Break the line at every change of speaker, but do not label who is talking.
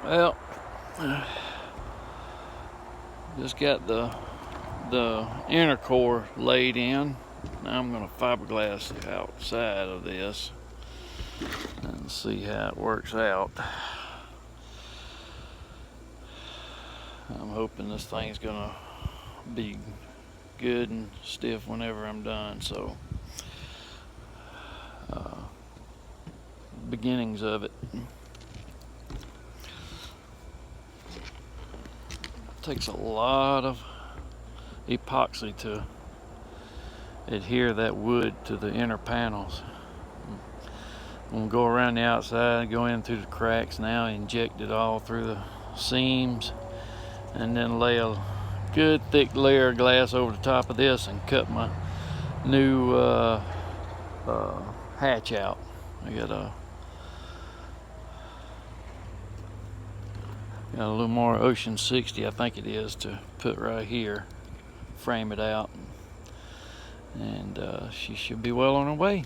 Well, just got the inner core laid in. Now I'm going to fiberglass the outside of this and see how it works out. I'm hoping this thing's going to be good and stiff whenever I'm done. So beginnings of it. Takes a lot of epoxy to adhere that wood to the inner panels. I'm gonna go around the outside, go in through the cracks now, inject it all through the seams, and then lay a good thick layer of glass over the top of this and cut my new hatch out. I got a little more Ocean 60, I think it is, to put right here, frame it out, and she should be well on her way.